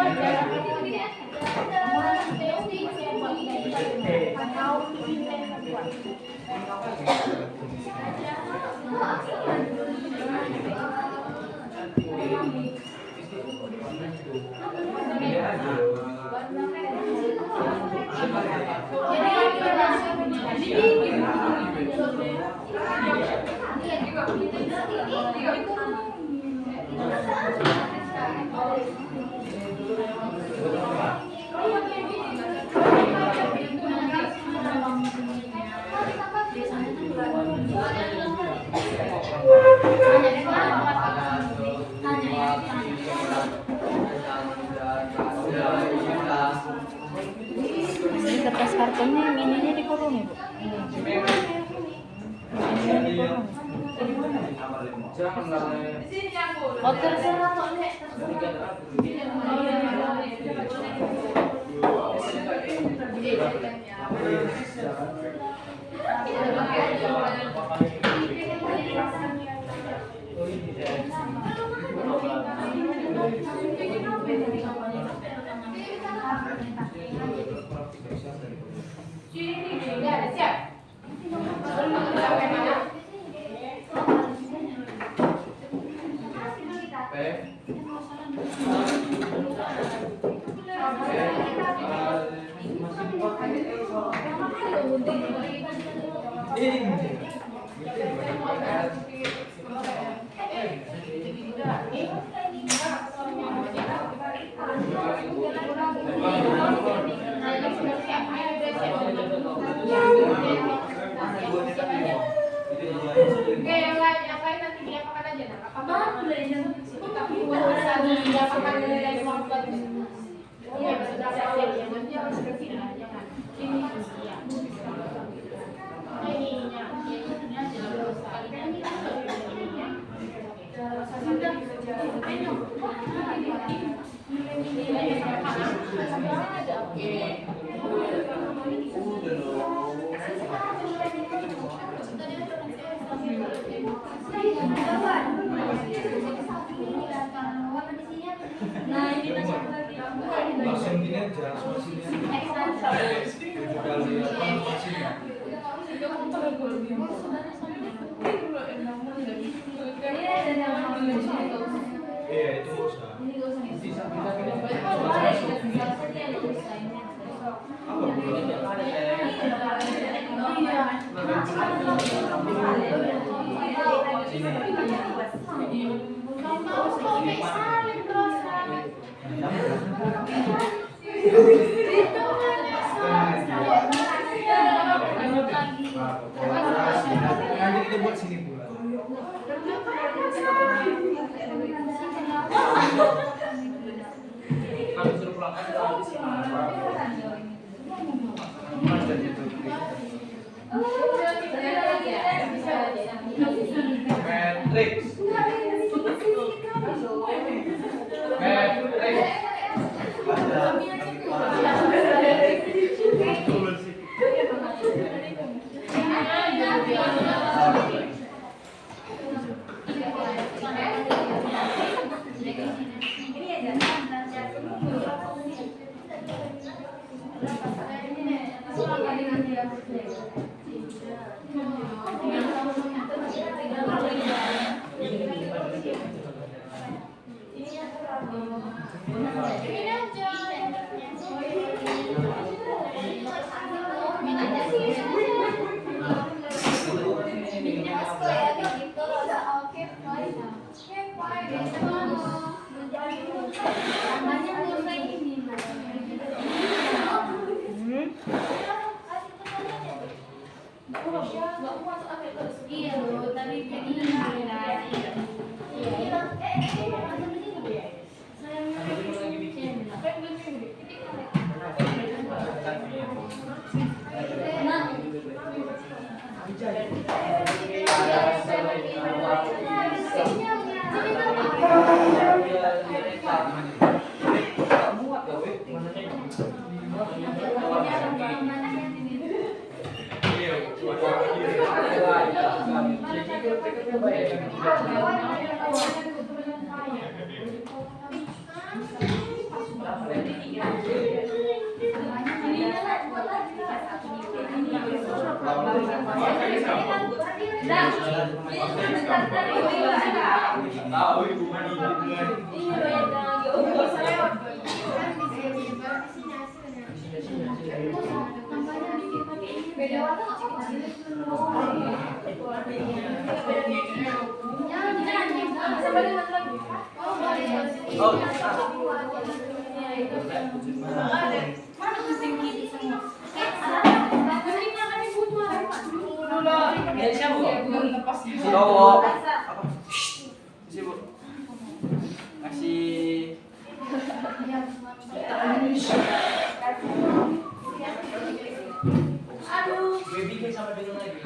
Ini kertas kartonnya yang ininya dikurung ya, Bu? Ininya dikurung. Oh, terserah kok, Nek. Udah, siap. Sampai mana? Oke, yang lain nanti diapakan aja, nah. Apa-apa. Tapi buat bisa diapakan dari ruang bagus. Iya, sudah siap ya. Nanti harus bersih aja kan. Ini ya. Ininya aja terus kali Nah, ini langsung lagi. Langsung gini aja, langsung sini aja. 7 kali apa maksudnya? Iya, itu usah. Nanti kita buat sini pula. Kami suruh pulang kan kalau di sini. Mas dan itu. Matrix. Matrix. Iya loh, tapi begini Tahu ibu mandi kasih gue bikin sama dengan lagi.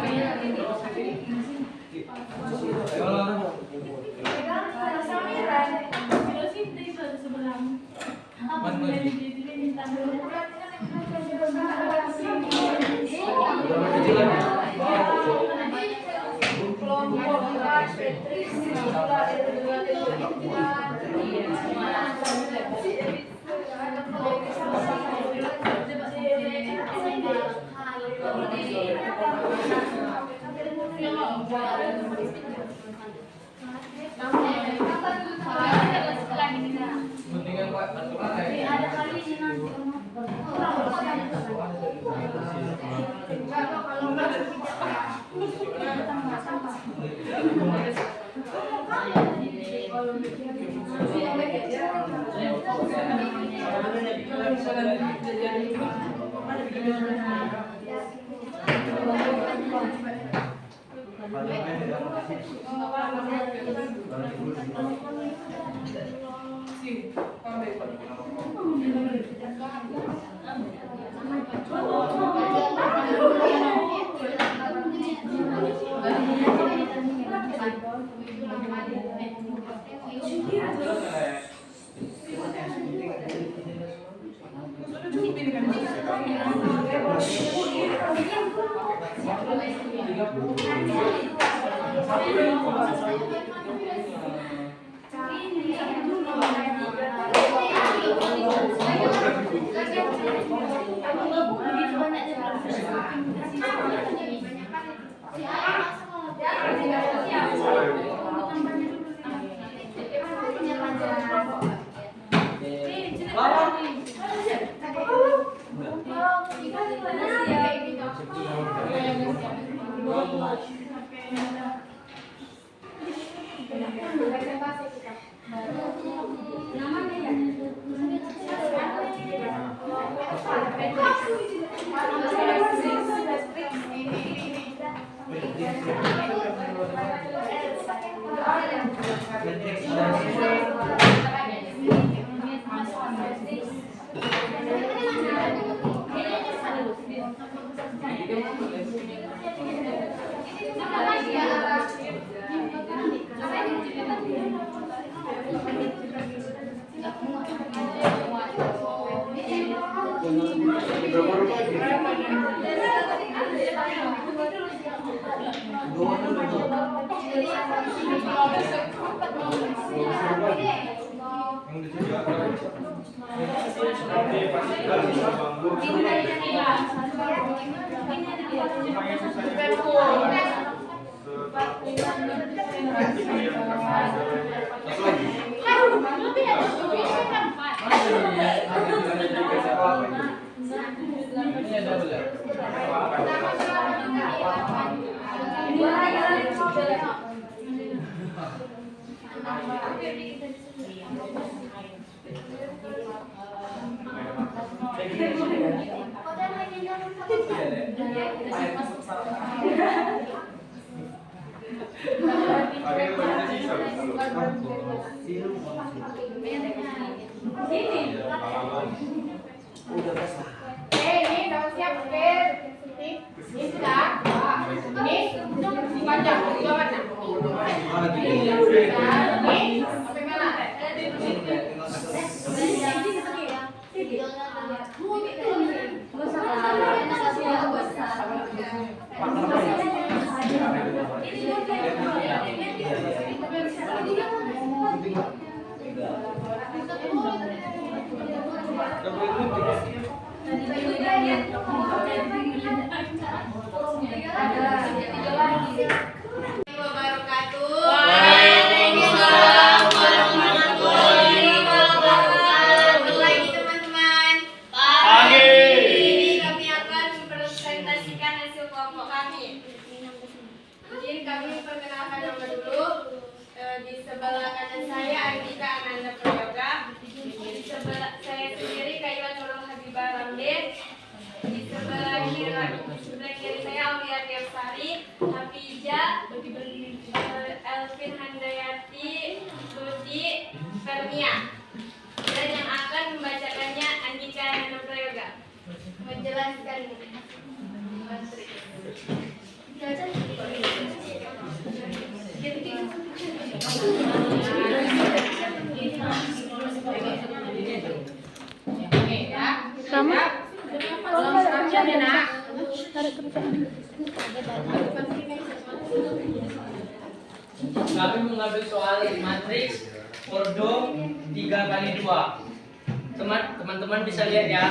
Minggu Ini udah siap, oke. Ini sudah. Ini panjang, dua warna. Ini sampai mana? Kami perkenalkan nama dulu. Di sebelah kanan saya Andika Ananda Prayoga. Di sebelah saya sendiri Kayuan Nurul Habibah Ramden. Di sebelah kiri saya Aulia Tiarsari, Hafijah, Elvin Handayati, Tuti, Fermia. Dan yang akan membacakannya Andika Ananda Prayoga. Menjelaskan materi. Sama? Kami mengambil soal matriks Ordo 3x2. Teman-teman bisa lihat ya.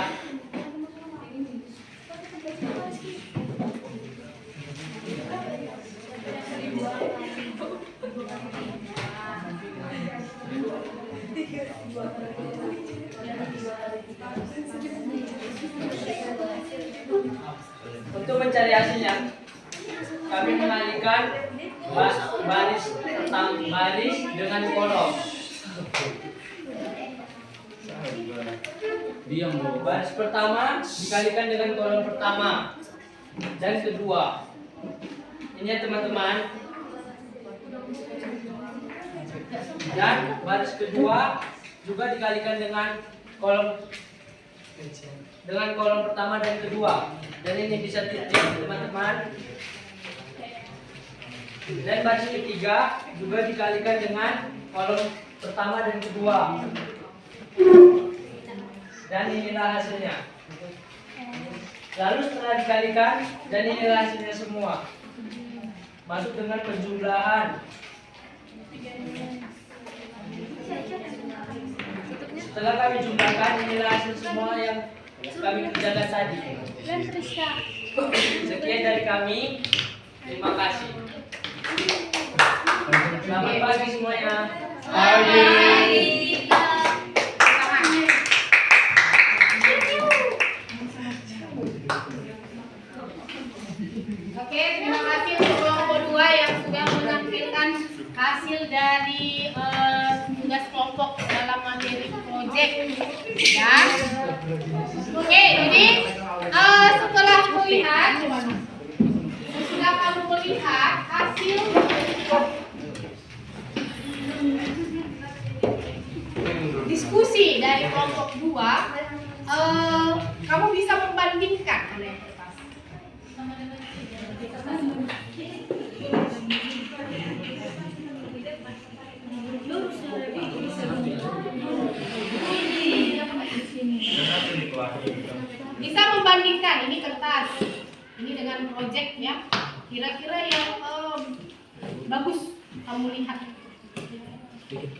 Untuk mencari hasilnya, kami mengalihkan baris tentang baris dengan kolom. Diam Bu. Baris pertama dikalikan dengan kolom pertama dan kedua. Ini ya teman-teman. Dan baris kedua juga dikalikan dengan kolom pertama dan kedua. Dan ini bisa titik teman-teman. Dan baris ketiga juga dikalikan dengan kolom pertama dan kedua. Dan inilah hasilnya. Lalu setelah dikalikan, dan inilah hasilnya semua. Masuk dengan penjumlahan. Setelah kami jumlahkan, inilah hasil semua yang kami kerjakan tadi. Sekian dari kami. Terima kasih. Selamat pagi semuanya. Oke, terima kasih untuk kelompok 2 yang sudah menampilkan hasil dari tugas kelompok dalam materi proyek. Ya. Oke, jadi setelah kamu melihat hasil diskusi dari kelompok 2, kamu bisa membandingkan. Bisa membandingkan ini kertas, ini dengan proyek ya. Kira-kira yang bagus kamu lihat,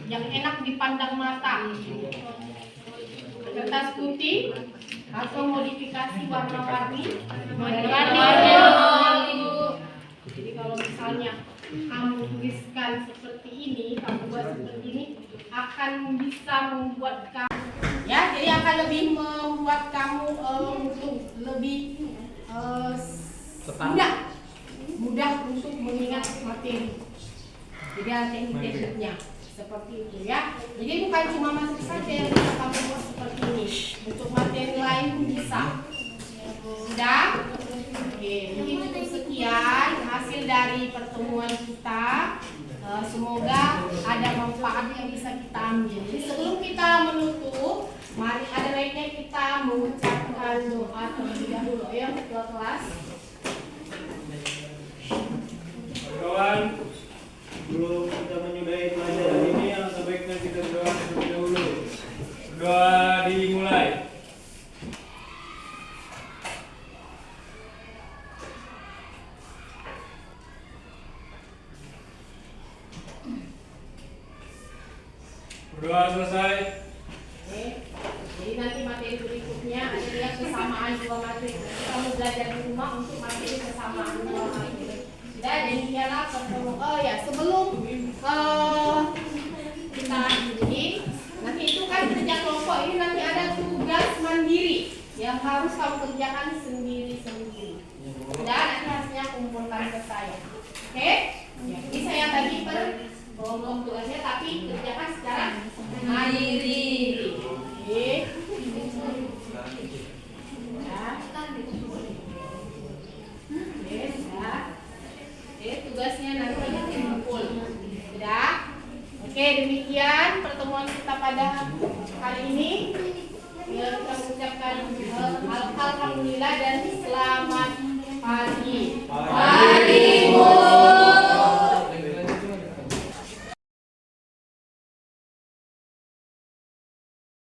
yang enak dipandang mata. Kertas putih atau modifikasi warna-warni. Jadi kalau misalnya kamu tuliskan seperti ini, kamu buat seperti ini, akan bisa membuat kamu ya, jadi akan lebih membuat kamu lebih mudah untuk mengingat materi. Jadi ada teknik-tekniknya seperti itu ya. Jadi bukan cuma masuk saja yang bisa kamu buat seperti ini. Untuk materi lain pun bisa. Sudah? Oke, mungkin cukup sekian hasil dari pertemuan kita. Semoga ada manfaat yang bisa kita ambil. Jadi sebelum kita menutup, mari ada baiknya kita mengucapkan doa terlebih dahulu ya ketua kelas. Kawan, sebelum kita menyudahi pelajaran ini, yang sebaiknya kita berdoa terlebih dahulu. Berdoa dimulai. Berdoa selesai. Oke. Jadi nanti materi berikutnya ada lihat kesamaan dua materi. Kamu belajar di rumah untuk materi kesamaan dua materi. Sudah, demikianlah pertemuan. Oh ya, sebelum kita ini, nanti itu kan kerja kelompok ini nanti ada tugas mandiri yang harus kamu kerjakan sendiri-sendiri. Sudah, nanti hasilnya kumpulkan ke saya. Oke? Ya, ini saya bagi per kelompok tugasnya, tapi kerjakan secara mandiri. Oke. Tugasnya nanti dikumpul. Sudah? Oke, demikian pertemuan kita pada kali ini. Ya, kita mengucapkan alhamdulillah dan selamat